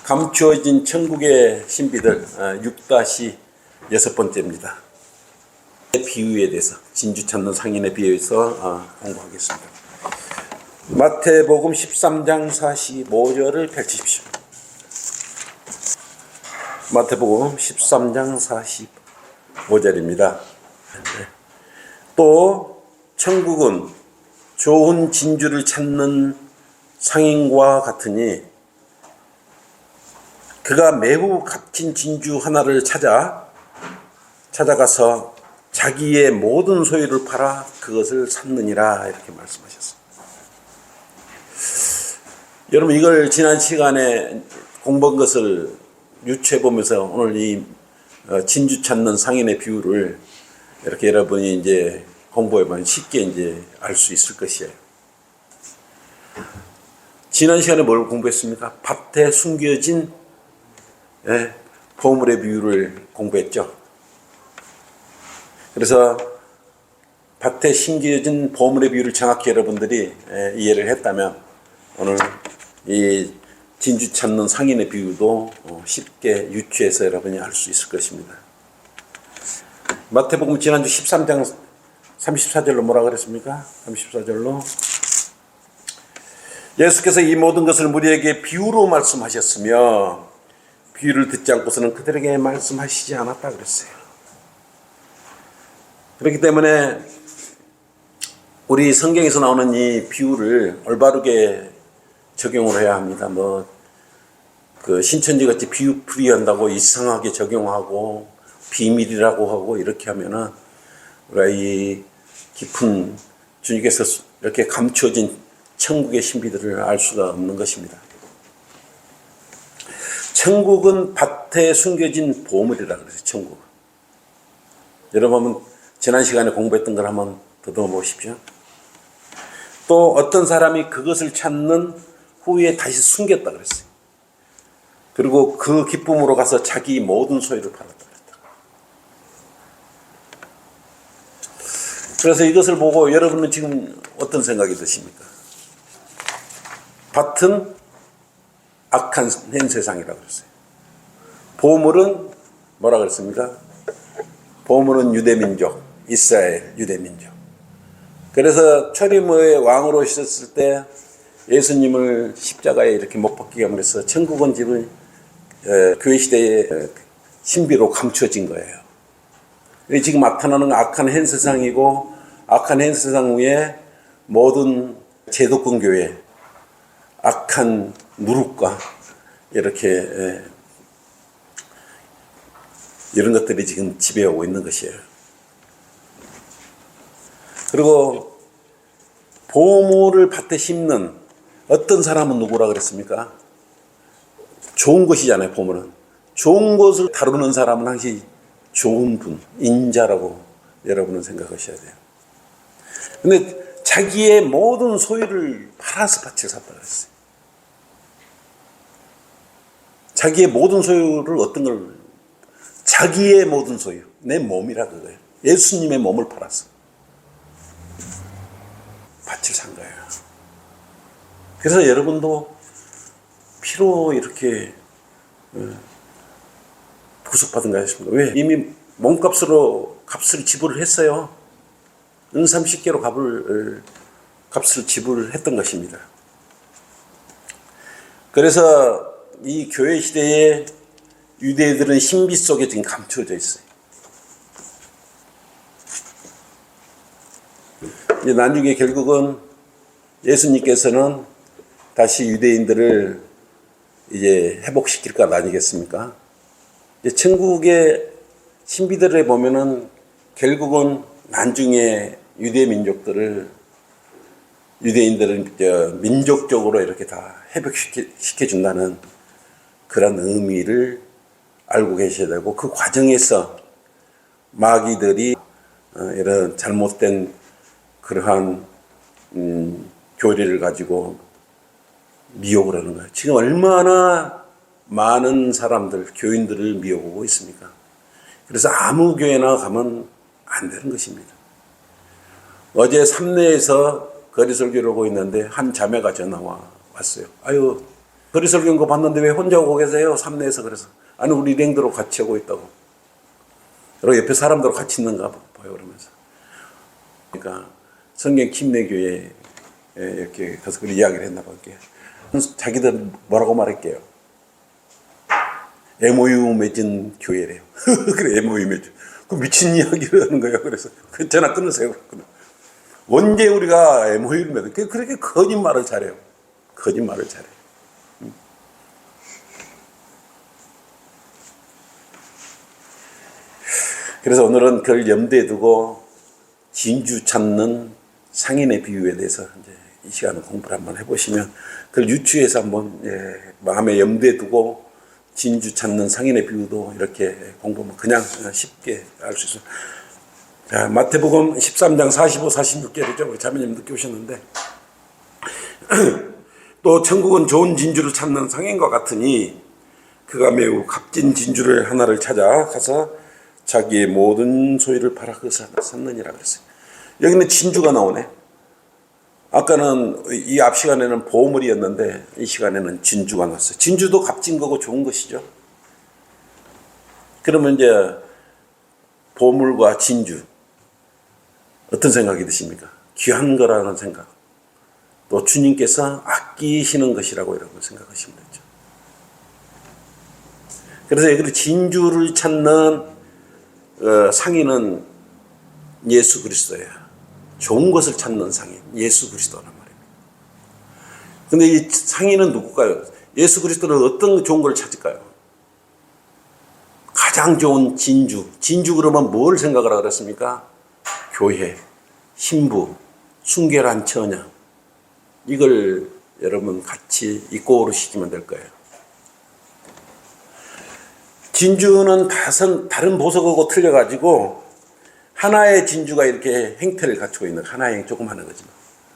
감추어진 천국의 신비들 6-6번째입니다. 비유에 대해서 진주 찾는 상인의 비유에서 공부하겠습니다. 마태복음 13장 45절을 펼치십시오. 마태복음 13장 45절입니다. 또 천국은 좋은 진주를 찾는 상인과 같으니 그가 매우 값진 진주 하나를 찾아가서 자기의 모든 소유를 팔아 그것을 샀느니라, 이렇게 말씀하셨습니다. 여러분, 이걸 지난 시간에 공부한 것을 유추해 보면서 오늘 이 진주 찾는 상인의 비유를 이렇게 여러분이 이제 공부해 보면 쉽게 이제 알 수 있을 것이에요. 지난 시간에 뭘 공부했습니까? 밭에 숨겨진 보물의 비유를 공부했죠. 그래서 밭에 심겨진 보물의 비유를 정확히 여러분들이 이해를 했다면 오늘 이 진주 찾는 상인의 비유도 쉽게 유추해서 여러분이 알 수 있을 것입니다. 마태복음 지난주 13장 34절로 뭐라 그랬습니까? 34절로 예수께서 이 모든 것을 무리에게 비유로 말씀하셨으며 비유를 듣지 않고서는 그들에게 말씀하시지 않았다 그랬어요. 그렇기 때문에 우리 성경에서 나오는 이 비유를 올바르게 적용을 해야 합니다. 신천지 같이 비유 풀이한다고 이상하게 적용하고 비밀이라고 하고 이렇게 하면은 우리가 이 깊은 주님께서 이렇게 감추어진 천국의 신비들을 알 수가 없는 것입니다. 천국은 밭에 숨겨진 보물이라 그랬어요. 천국은. 여러분 한번 지난 시간에 공부했던 걸 한번 더듬어 보십시오. 또 어떤 사람이 그것을 찾는 후에 다시 숨겼다 그랬어요. 그리고 그 기쁨으로 가서 자기 모든 소유를 팔았다 그랬다. 그래서 이것을 보고 여러분은 지금 어떤 생각이 드십니까? 밭은 악한 현 세상이라고 그랬어요. 보물은 뭐라 그랬습니까? 보물은 유대민족, 이스라엘 유대민족. 그래서 초림의 왕으로 오셨을 때 예수님을 십자가에 이렇게 못 박히게 하면서 천국은 지금 교회 시대의 신비로 감추어진 거예요. 지금 나타나는 악한 현 세상이고, 악한 현 세상 위에 모든 제도권 교회, 악한 무릇과 이렇게 이런 것들이 지금 지배하고 있는 것이에요. 그리고 보물을 밭에 심는 어떤 사람은 누구라 그랬습니까? 좋은 것이잖아요. 보물은 좋은 것을 다루는 사람은 항상 좋은 분, 인자라고 여러분은 생각하셔야 돼요. 근데 자기의 모든 소유를 팔아서 밭을 샀다 그랬어요. 자기의 모든 소유를 어떤 걸, 자기의 모든 소유, 내 몸이라 그거예요. 예수님의 몸을 팔았어. 밭을 산 거예요. 그래서 여러분도 피로 이렇게 구속받은 거 아십니까? 왜? 이미 몸값으로 값을 지불을 했어요. 은 30개로 값을 지불을 했던 것입니다. 그래서 이 교회 시대에 유대인들은 신비 속에 지금 감추어져 있어요. 이제 나중에 결국은 예수님께서는 다시 유대인들을 이제 회복시킬 것 아니겠습니까? 이제 천국의 신비들에 보면은 결국은 나중에 유대인들을 민족적으로 이렇게 다 회복시켜준다는 그런 의미를 알고 계셔야 되고, 그 과정에서 마귀들이 이런 잘못된 그러한 교리를 가지고 미혹을 하는 거예요. 지금 얼마나 많은 사람들, 교인들을 미혹하고 있습니까? 그래서 아무 교회나 가면 안 되는 것입니다. 어제 삼내에서 거리설교를 하고 있는데 한 자매가 전화 왔어요. 아유, 거리 설교인 거 봤는데 왜 혼자 오고 계세요? 삼내에서. 그래서 아니 우리 일행들하고 같이 오고 있다고. 그리고 옆에 사람들하고 같이 있는가 봐요. 그러면서. 그러니까 성경 침례교회에 이렇게 가서 그런 이야기를 했나 볼게요. 자기들 뭐라고 말할게요. MOU 맺은 교회래요. 그래 MOU 맺은. 그 미친 이야기를 하는 거예요. 그래서 전화 끊으세요. 언제 우리가 MOU를 맺은? 그렇게 거짓말을 잘해요. 거짓말을 잘해요. 그래서 오늘은 그걸 염두에 두고 진주 찾는 상인의 비유에 대해서 이제 이 시간에 공부를 한번 해보시면 그걸 유추해서 한번 마음에 염두에 두고 진주 찾는 상인의 비유도 이렇게 공부하면 그냥 쉽게 알 수 있어요. 자, 마태복음 13장 45, 46절이죠. 우리 자매님 늦게 오셨는데 또 천국은 좋은 진주를 찾는 상인과 같으니 그가 매우 값진 진주를 하나를 찾아 가서 자기의 모든 소유를 팔아 그것을 샀느니라 그랬어요. 여기는 진주가 나오네. 아까는 이 앞 시간에는 보물이었는데 이 시간에는 진주가 나왔어요. 진주도 값진 거고 좋은 것이죠. 그러면 이제 보물과 진주 어떤 생각이 드십니까? 귀한 거라는 생각. 또 주님께서 아끼시는 것이라고 이런 걸 생각하시면 되죠. 그래서 여기 진주를 찾는 상인은 예수 그리스도예요. 좋은 것을 찾는 상인, 예수 그리스도란 말입니다. 근데 이 상인은 누굴까요? 예수 그리스도는 어떤 좋은 걸 찾을까요? 가장 좋은 진주. 진주 그러면 뭘 생각을 하라 그랬습니까? 교회, 신부, 순결한 처녀. 이걸 여러분 같이 잊고 오르시면 될 거예요. 진주는 다른 보석하고 틀려가지고 하나의 진주가 이렇게 행태를 갖추고 있는 하나의 조그마한 거지만.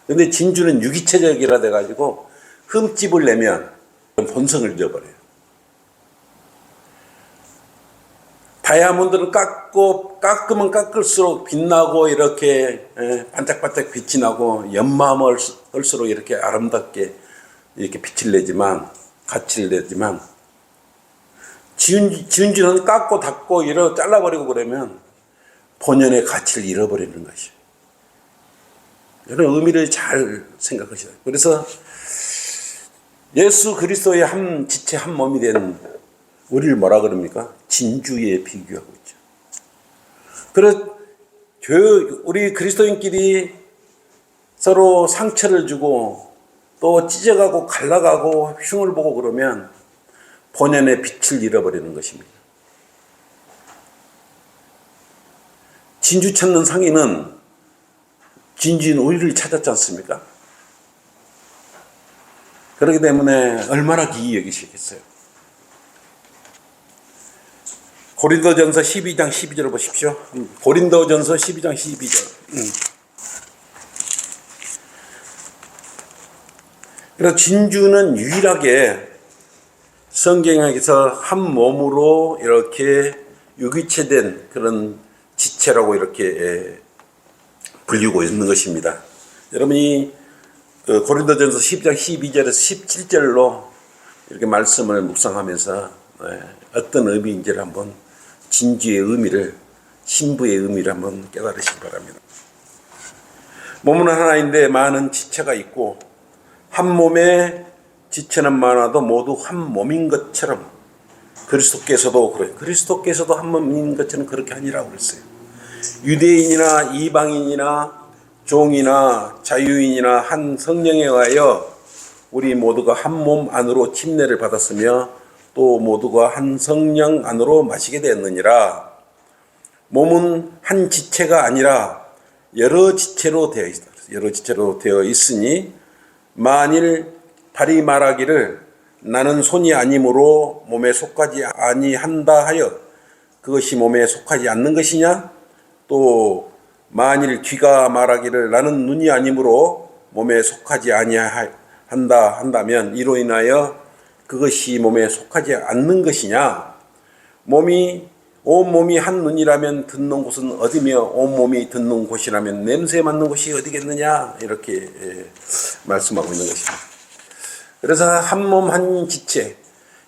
근데 진주는 유기체적이라 돼가지고 흠집을 내면 본성을 잃어버려요. 다이아몬드를 깎으면 깎을수록 빛나고 이렇게 반짝반짝 빛이 나고 연마함을 할수록 이렇게 아름답게 이렇게 빛을 내지만 가치를 내지만 진주는 깎고 닫고 이렇게 잘라버리고 그러면 본연의 가치를 잃어버리는 것이에요. 이런 의미를 잘 생각하셔야 돼요. 그래서 예수 그리스도의 한 지체 한 몸이 된 우리를 뭐라 그럽니까? 진주에 비교하고 있죠. 그래서 우리 그리스도인끼리 서로 상처를 주고 또 찢어가고 갈라가고 흉을 보고 그러면 본연의 빛을 잃어버리는 것입니다. 진주 찾는 상인은 진주인 우리를 찾았지 않습니까? 그렇기 때문에 얼마나 기이 여기시겠어요. 고린도전서 12장 12절을 보십시오. 고린도전서 12장 12절. 그래서 진주는 유일하게 성경에서 한 몸으로 이렇게 유기체된 그런 지체라고 이렇게 불리고 있는 것입니다. 여러분이 고린도전서 12장 12절에서 17절로 이렇게 말씀을 묵상하면서 어떤 의미인지를 한번 진주의 의미를 신부의 의미를 한번 깨달으시기 바랍니다. 몸은 하나인데 많은 지체가 있고 한 몸에 지체는 많아도 모두 한 몸인 것처럼 그리스도께서도 그래요. 그리스도께서도 한 몸인 것처럼 그렇게 아니라고 그랬어요. 유대인이나 이방인이나 종이나 자유인이나 한 성령에 의하여 우리 모두가 한 몸 안으로 침례를 받았으며 또 모두가 한 성령 안으로 마시게 되었느니라. 몸은 한 지체가 아니라 여러 지체로 되어 있다. 여러 지체로 되어 있으니 만일 발이 말하기를 나는 손이 아니므로 몸에 속하지 아니한다 하여 그것이 몸에 속하지 않는 것이냐? 또 만일 귀가 말하기를 나는 눈이 아니므로 몸에 속하지 아니한다 한다면 이로 인하여 그것이 몸에 속하지 않는 것이냐? 온 몸이 한 눈이라면 듣는 곳은 어디며 온 몸이 듣는 곳이라면 냄새 맡는 곳이 어디겠느냐? 이렇게 말씀하고 있는 것입니다. 그래서 한 몸 한 지체,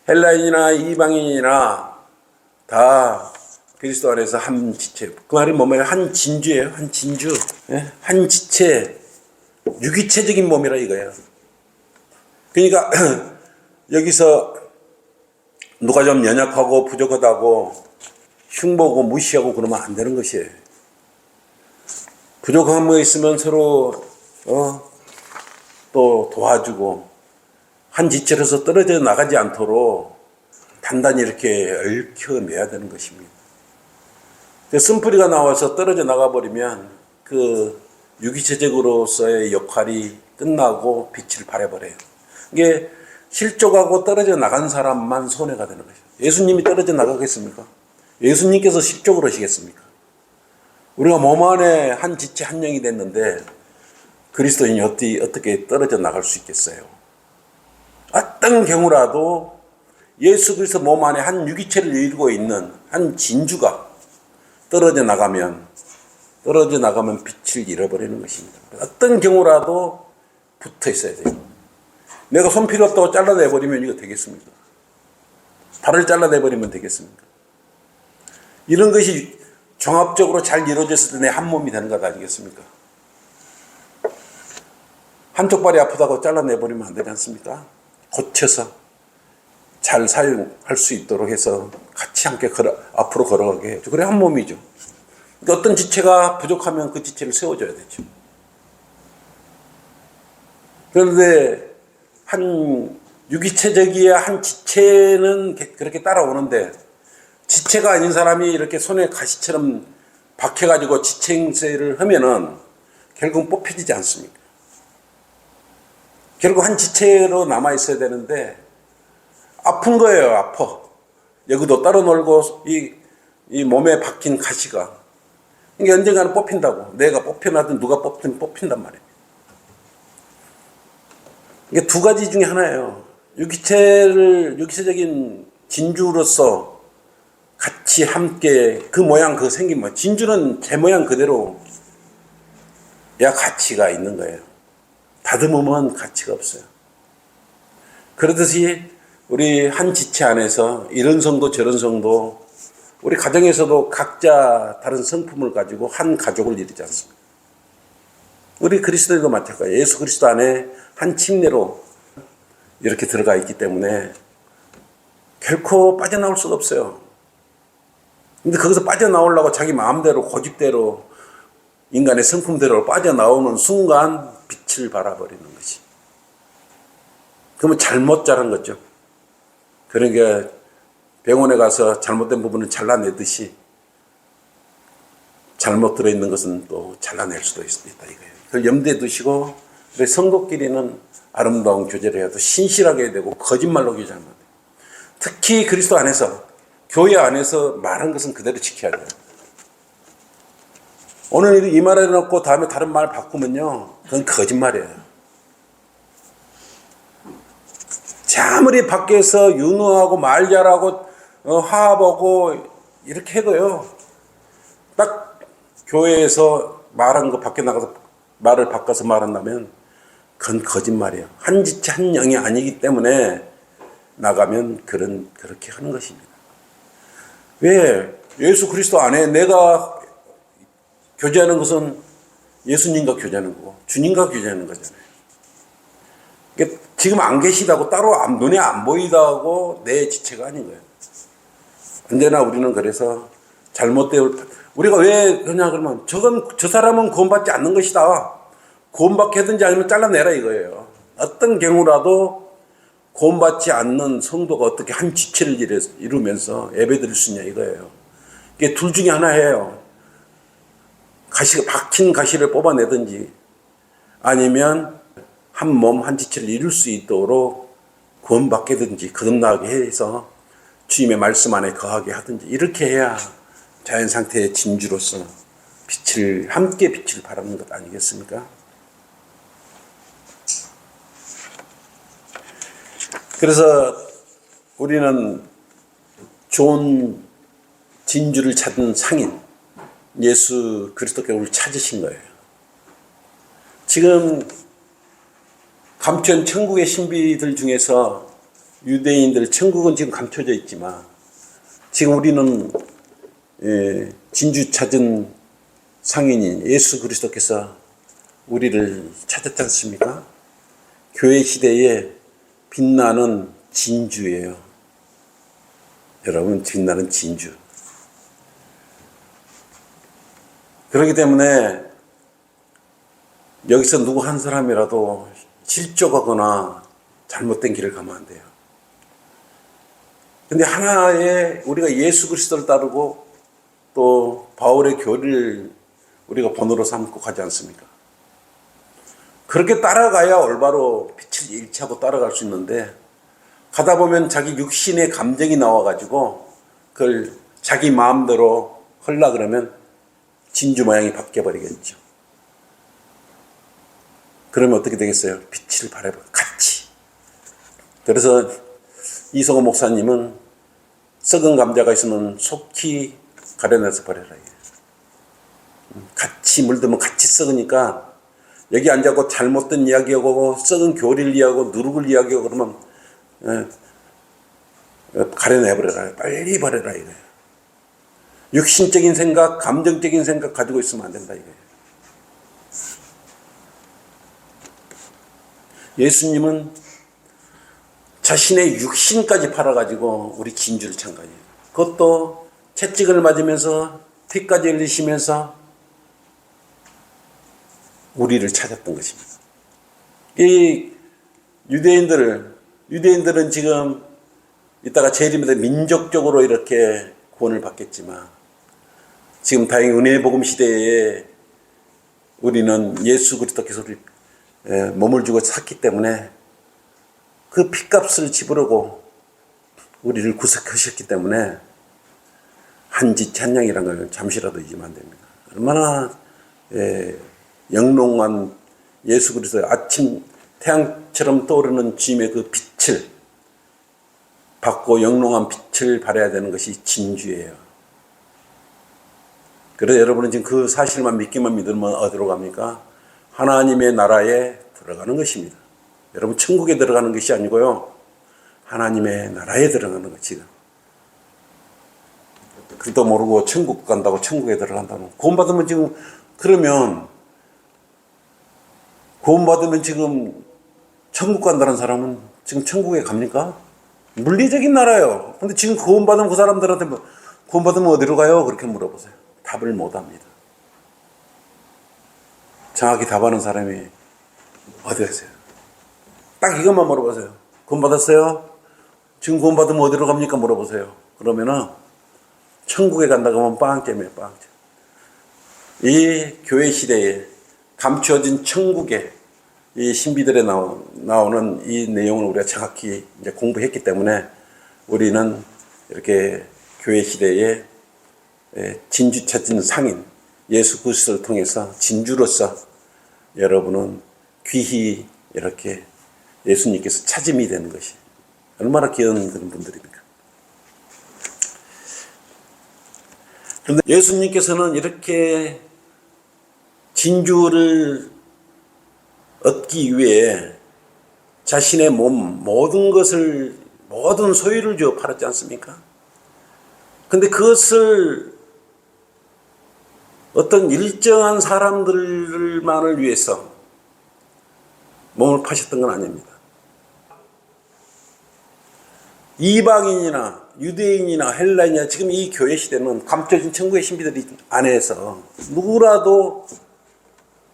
헬라인이나 이방인이나 다 그리스도 안에서 한 지체. 그 말이 뭐예요? 한 진주예요. 한 진주. 예? 한 지체, 유기체적인 몸이라 이거예요. 그러니까 여기서 누가 좀 연약하고 부족하다고 흉보고 무시하고 그러면 안 되는 것이에요. 부족한 거 있으면 서로 또 도와주고 한 지체로서 떨어져 나가지 않도록 단단히 이렇게 얽혀매야 되는 것입니다. 쓴뿌리가 나와서 떨어져 나가버리면 그 유기체적으로서의 역할이 끝나고 빛을 발해버려요. 이게 실족하고 떨어져 나간 사람만 손해가 되는 거죠. 예수님이 떨어져 나가겠습니까? 예수님께서 실족을 하시겠습니까? 우리가 몸 안에 한 지체 한 영이 됐는데 그리스도인이 어떻게 떨어져 나갈 수 있겠어요? 어떤 경우라도 예수 그리스도 몸 안에 한 유기체를 이루고 있는 한 진주가 떨어져 나가면 빛을 잃어버리는 것입니다. 어떤 경우라도 붙어 있어야 돼요. 내가 손 필요 없다고 잘라내버리면 이거 되겠습니까? 발을 잘라내버리면 되겠습니까? 이런 것이 종합적으로 잘 이루어졌을 때 내 한 몸이 되는 것 아니겠습니까? 한쪽 발이 아프다고 잘라내버리면 안 되지 않습니까? 고쳐서 잘 사용할 수 있도록 해서 같이 함께 앞으로 걸어가게 해야죠. 그래 한 몸이죠. 그러니까 어떤 지체가 부족하면 그 지체를 세워줘야 되죠. 그런데 한 유기체적이야 한 지체는 그렇게 따라오는데 지체가 아닌 사람이 이렇게 손에 가시처럼 박혀가지고 지체 행세를 하면은 결국 뽑혀지지 않습니까? 결국 한 지체로 남아있어야 되는데 아픈 거예요. 아파. 여기도 따로 놀고 이 몸에 박힌 가시가 이게 언젠가는 뽑힌다고. 내가 뽑혀나든 누가 뽑든 뽑힌단 말이에요. 이게 두 가지 중에 하나예요. 유기체적인 진주로서 같이 함께 그 모양 그 생긴 모 진주는 제 모양 그대로 야 가치가 있는 거예요. 다듬으면 가치가 없어요. 그러듯이 우리 한 지체 안에서 이런 성도 저런 성도 우리 가정에서도 각자 다른 성품을 가지고 한 가족을 이루지 않습니다. 우리 그리스도인도 마찬가지예요. 예수 그리스도 안에 한 침례로 이렇게 들어가 있기 때문에 결코 빠져나올 수가 없어요. 근데 거기서 빠져나오려고 자기 마음대로 고집대로 인간의 성품대로 빠져나오는 순간 빛을 발아버리는 것이. 그러면 잘못 자란 거죠. 그러니까 병원에 가서 잘못된 부분은 잘라내듯이 잘못 들어있는 것은 또 잘라낼 수도 있다 이거예요. 그걸 염두에 두시고 성도끼리는 아름다운 교제를 해도 신실하게 해야 되고 거짓말로 교제하면 안 돼요. 특히 그리스도 안에서 교회 안에서 말한 것은 그대로 지켜야 돼요. 오늘 이 말 해놓고 다음에 다른 말 바꾸면요 그건 거짓말이에요. 아무리 밖에서 윤호하고 말 잘하고 화합하고 이렇게 해도요 딱 교회에서 말한 거 밖에 나가서 말을 바꿔서 말한다면 그건 거짓말이에요. 한 지체 한 영이 아니기 때문에 나가면 그렇게 하는 것입니다. 왜? 예수 그리스도 안에 내가 교제하는 것은 예수님과 교제하는 거고 주님과 교제하는 거잖아요. 그러니까 지금 안 계시다고 따로 눈에 안 보이다고 내 지체가 아닌 거예요. 언제나 우리는 그래서 우리가 왜 그러냐 그러면 저 사람은 구원받지 않는 것이다. 구원받게 하든지 아니면 잘라내라 이거예요. 어떤 경우라도 구원받지 않는 성도가 어떻게 한 지체를 이루면서 예배드릴 수 있냐 이거예요. 이게 둘 중에 하나예요. 박힌 가시를 뽑아내든지 아니면 한 몸 한 지체를 이룰 수 있도록 구원받게든지 거듭나게 해서 주님의 말씀 안에 거하게 하든지 이렇게 해야 자연 상태의 진주로서 함께 빛을 발하는 것 아니겠습니까? 그래서 우리는 좋은 진주를 찾은 상인 예수 그리스도께 우리를 찾으신 거예요. 지금 감춘 천국의 신비들 중에서 유대인들 천국은 지금 감춰져 있지만 지금 우리는 진주 찾은 상인인 예수 그리스도께서 우리를 찾았지 않습니까? 교회 시대에 빛나는 진주예요. 여러분, 빛나는 진주. 그렇기 때문에 여기서 누구 한 사람이라도 실족하거나 잘못된 길을 가면 안 돼요. 근데 하나의 우리가 예수 그리스도를 따르고 또 바울의 교리를 우리가 본으로 삼고 가지 않습니까? 그렇게 따라가야 올바로 빛을 일치하고 따라갈 수 있는데 가다 보면 자기 육신의 감정이 나와가지고 그걸 자기 마음대로 하려 그러면 진주 모양이 바뀌어버리겠죠. 그러면 어떻게 되겠어요? 빛을 발해버려 같이. 그래서 이성호 목사님은 썩은 감자가 있으면 속히 가려내서 버려라. 같이 물들면 같이 썩으니까 여기 앉아고 잘못된 이야기하고 썩은 교리를 이야기하고 누룩을 이야기하고 그러면 가려내버려라. 빨리 버려라 이거예요. 육신적인 생각, 감정적인 생각 가지고 있으면 안 된다 이거예요. 예수님은 자신의 육신까지 팔아가지고 우리 진주를 찬 거예요. 그것도 채찍을 맞으면서 피까지 흘리시면서 우리를 찾았던 것입니다. 이 유대인들은 지금 이따가 재림에 민족적으로 이렇게 구원을 받겠지만 지금 다행히 은혜의 복음 시대에 우리는 예수 그리스도께서 우리 몸을 주고 샀기 때문에 그 핏값을 지불하고 우리를 구속하셨기 때문에 한짓 한양이라는 걸 잠시라도 잊으면 안 됩니다. 얼마나 영롱한 예수 그리스도의 아침 태양처럼 떠오르는 주님의 그 빛을 받고 영롱한 빛을 발해야 되는 것이 진주예요. 그래서 여러분은 지금 그 사실만 믿기만 믿으면 어디로 갑니까? 하나님의 나라에 들어가는 것입니다. 여러분 천국에 들어가는 것이 아니고요. 하나님의 나라에 들어가는 것 지금. 그것도 모르고 천국 간다고 천국에 들어간다고. 구원받으면 지금 그러면 구원받으면 지금 천국 간다는 사람은 지금 천국에 갑니까? 물리적인 나라예요. 근데 지금 구원받은 그 사람들한테 뭐 구원받으면 어디로 가요? 그렇게 물어보세요. 답을 못 합니다. 정확히 답하는 사람이 어디 가세요? 딱 이것만 물어보세요. 구원받았어요? 지금 구원받으면 어디로 갑니까? 물어보세요. 그러면은 천국에 간다 그러면 빵점이에요. 빵점. 이 교회 시대에 감추어진 천국의 이 신비들에 나오는 이 내용을 우리가 정확히 이제 공부했기 때문에 우리는 이렇게 교회 시대에 진주 찾은 상인 예수 그리스도를 통해서 진주로서 여러분은 귀히 이렇게 예수님께서 찾음이 되는 것이 얼마나 귀한 그런 분들입니까? 그런데 예수님께서는 이렇게 진주를 얻기 위해 자신의 몸 모든 것을 모든 소유를 주어 팔았지 않습니까? 근데 그것을 어떤 일정한 사람들만을 위해서 몸을 파셨던 건 아닙니다. 이방인이나 유대인이나 헬라인이나 지금 이 교회 시대는 감춰진 천국의 신비들이 안에서 누구라도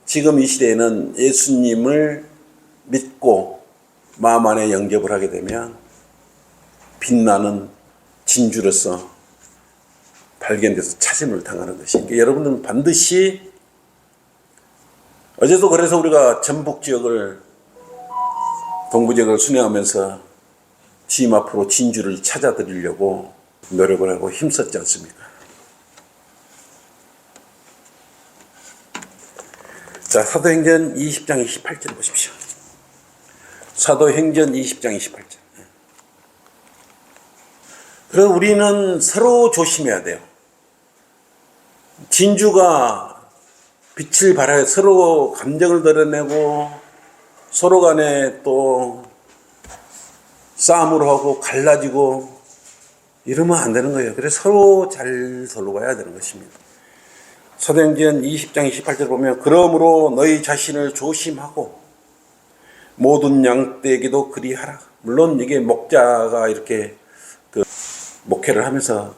지금 이 시대에는 예수님을 믿고 마음 안에 영접을 하게 되면 빛나는 진주로서 발견돼서 찾음을 당하는 것이. 그러니까 여러분은 반드시 어제도 그래서 우리가 전북 지역을 동부 지역을 순회하면서 주님 앞으로 진주를 찾아드리려고 노력을 하고 힘썼지 않습니까? 자, 사도행전 20장 28절 보십시오. 사도행전 20장 28절. 그래서 우리는 서로 조심해야 돼요. 진주가 빛을 발하여 서로 감정을 드러내고 서로 간에 또 싸움을 하고 갈라지고 이러면 안 되는 거예요. 그래서 서로 잘 돌봐야 되는 것입니다. 사도행전 20장 28절 보면 그러므로 너희 자신을 조심하고 모든 양떼에게도 그리하라. 물론 이게 목자가 이렇게 그 목회를 하면서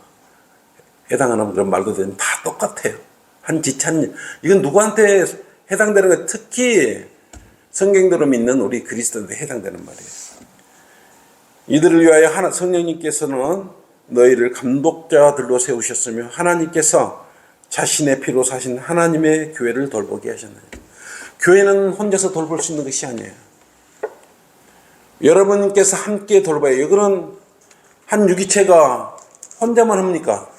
해당하는 그런 말들은 다 똑같아요. 한 지찬 이건 누구한테 해당되는 거 특히 성경대로 믿는 우리 그리스도인들에 해당되는 말이에요. 이들을 위하여 성령님께서는 너희를 감독자들로 세우셨으며 하나님께서 자신의 피로 사신 하나님의 교회를 돌보게 하셨나요. 교회는 혼자서 돌볼 수 있는 것이 아니에요. 여러분께서 함께 돌봐야 해요. 이거는 한 유기체가 혼자만 합니까?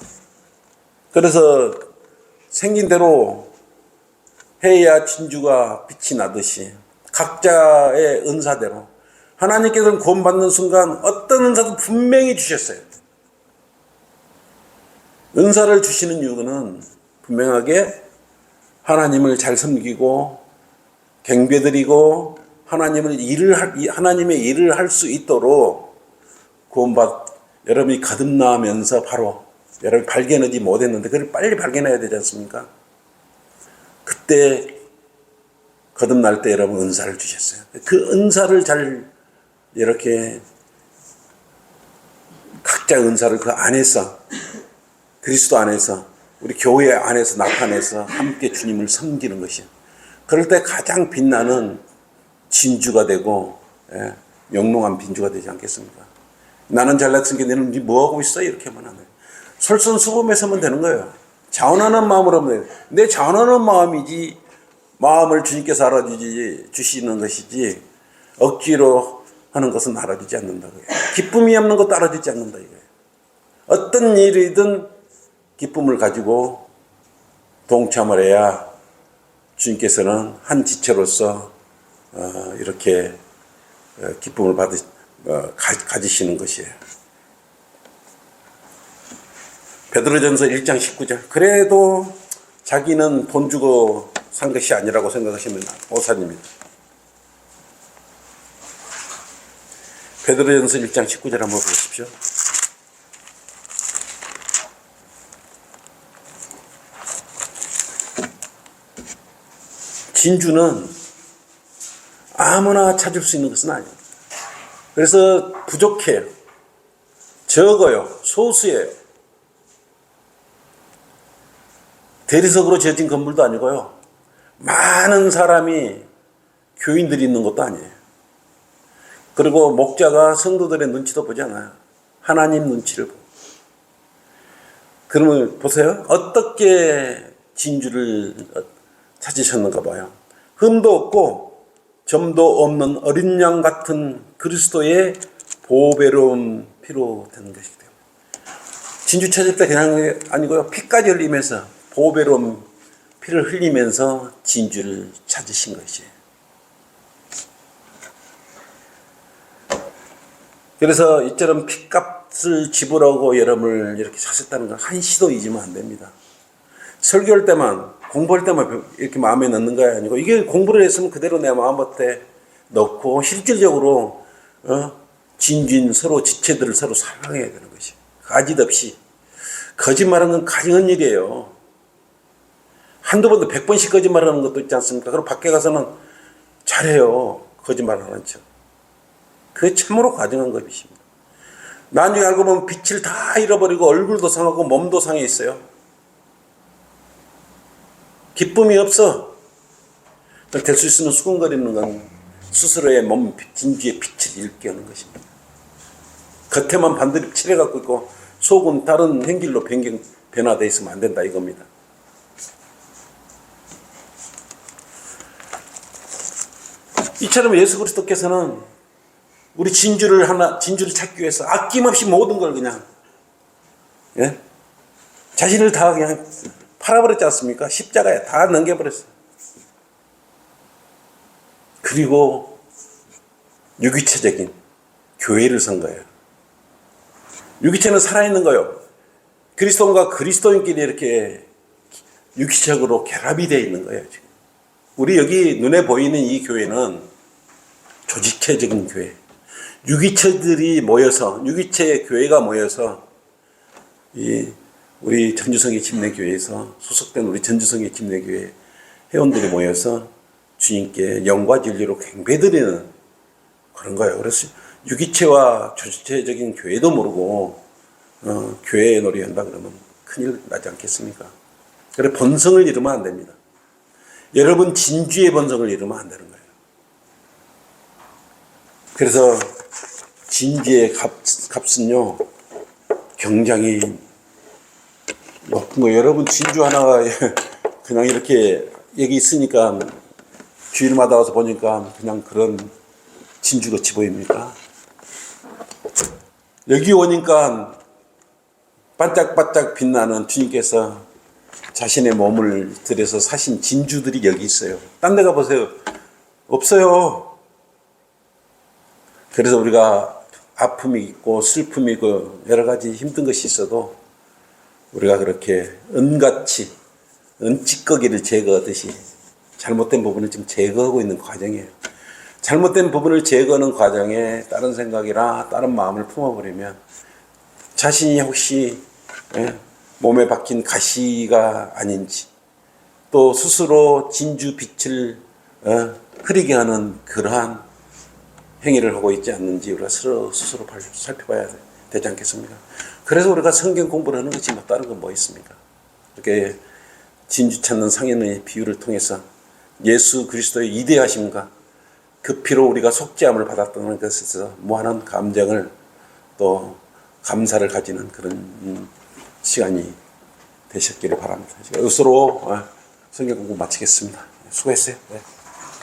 그래서 생긴 대로 해야 진주가 빛이 나듯이 각자의 은사대로 하나님께서는 구원받는 순간 어떤 은사도 분명히 주셨어요. 은사를 주시는 이유는 분명하게 하나님을 잘 섬기고 경배드리고 하나님의 일을 할 수 있도록 여러분이 거듭나면서 바로 여러분이 발견하지 못했는데 그걸 빨리 발견해야 되지 않습니까? 그때 거듭날 때 여러분 은사를 주셨어요. 그 은사를 잘 이렇게 각자 은사를 그 안에서 그리스도 안에서 우리 교회 안에서 나타내서 함께 주님을 섬기는 것이요. 그럴 때 가장 빛나는 진주가 되고 영롱한 빈주가 되지 않겠습니까? 나는 잘났으니까 너는 뭐하고 있어? 이렇게만 하면 솔선수범에 서면 되는 거예요. 자원하는 마음으로 하면 내 자원하는 마음이지 마음을 주님께서 알아주시는 것이지 억지로 하는 것은 알아주지 않는다고요. 기쁨이 없는 것도 알아주지 않는다 이거예요. 어떤 일이든 기쁨을 가지고 동참을 해야 주님께서는 한 지체로서 이렇게 기쁨을 가지시는 것이에요. 베드로전서 1장 19절 그래도 자기는 돈 주고 산 것이 아니라고 생각하시는 오사님입니다. 베드로전서 1장 19절 한번 보십시오. 진주는 아무나 찾을 수 있는 것은 아니에요. 그래서 부족해요. 적어요. 소수예요. 대리석으로 지어진 건물도 아니고요. 많은 사람이 교인들이 있는 것도 아니에요. 그리고 목자가 성도들의 눈치도 보지 않아요. 하나님 눈치를 보고. 그러면 보세요. 어떻게 진주를 찾으셨는가 봐요. 흠도 없고 점도 없는 어린 양 같은 그리스도의 보배로운 피로 된 것이기 때문에 진주 찾을 때 그냥 아니고요. 피까지 흘리면서 보배로운 피를 흘리면서 진주를 찾으신 것이에요. 그래서 이처럼 피값을 지불하고 여러분을 이렇게 사셨다는 건 한시도 잊으면 안 됩니다. 설교할 때만 공부할 때만 이렇게 마음에 넣는 거 아니고 이게 공부를 했으면 그대로 내 마음밭에 넣고 실질적으로 진주인 서로 지체들을 서로 사랑해야 되는 것이 가짓 없이 거짓말하는 건 가증한 일이에요. 한두 번도 100번씩 거짓말하는 것도 있지 않습니까? 그리고 밖에 가서는 잘해요. 거짓말하는 척. 그게 참으로 가증한 것입니다. 나중에 알고 보면 빛을 다 잃어버리고 얼굴도 상하고 몸도 상해 있어요. 기쁨이 없어. 될 수 있으면 수근거리는 건 스스로의 몸 진주의 빛을 잃게 하는 것입니다. 겉에만 반드시 칠해갖고 있고 속은 다른 행길로 변화되어 있으면 안 된다 이겁니다. 이처럼 예수 그리스도께서는 우리 진주를 찾기 위해서 아낌없이 모든 걸 그냥 자신을 다 그냥 팔아버렸지 않습니까? 십자가에 다 넘겨버렸어요. 그리고 유기체적인 교회를 선 거예요. 유기체는 살아있는 거예요. 그리스도인과 그리스도인끼리 이렇게 유기적으로 결합이 되어 있는 거예요. 지금. 우리 여기 눈에 보이는 이 교회는 조직체적인 교회, 유기체들이 모여서, 유기체 교회가 모여서 이 우리 전주성의 침례교회에서 소속된 우리 전주성의 침례교회 회원들이 모여서 주님께 영과 진리로 경배드리는 그런 거예요. 그래서 유기체와 조직체적인 교회도 모르고 교회에 놀이한다 그러면 큰일 나지 않겠습니까? 그래 본성을 잃으면 안 됩니다. 여러분 진주의 본성을 잃으면 안 되는 거예요. 그래서 진주의 값은요 굉장히 높은 거예요. 여러분 진주 하나가 그냥 이렇게 여기 있으니까 주일마다 와서 보니까 그냥 그런 진주같이 보입니까? 여기 오니까 반짝반짝 빛나는 주님께서 자신의 몸을 들여서 사신 진주들이 여기 있어요. 딴 데 가보세요. 없어요. 그래서 우리가 아픔이 있고 슬픔이 있고 여러 가지 힘든 것이 있어도 우리가 그렇게 은같이 은찌꺼기를 제거하듯이 잘못된 부분을 지금 제거하고 있는 과정이에요. 잘못된 부분을 제거하는 과정에 다른 생각이나 다른 마음을 품어버리면 자신이 혹시 몸에 박힌 가시가 아닌지 또 스스로 진주 빛을 흐리게 하는 그러한 행위를 하고 있지 않는지 우리가 스스로 살펴봐야 되지 않겠습니까? 그래서 우리가 성경 공부를 하는 거지 뭐 다른 건 뭐 있습니까? 이렇게 진주 찾는 상인의 비유를 통해서 예수 그리스도의 위대하심과 그 피로 우리가 속죄함을 받았다는 것에서 무한한 감정을 또 감사를 가지는 그런 시간이 되셨기를 바랍니다. 이것으로 성경 공부 마치겠습니다. 수고했어요. 네.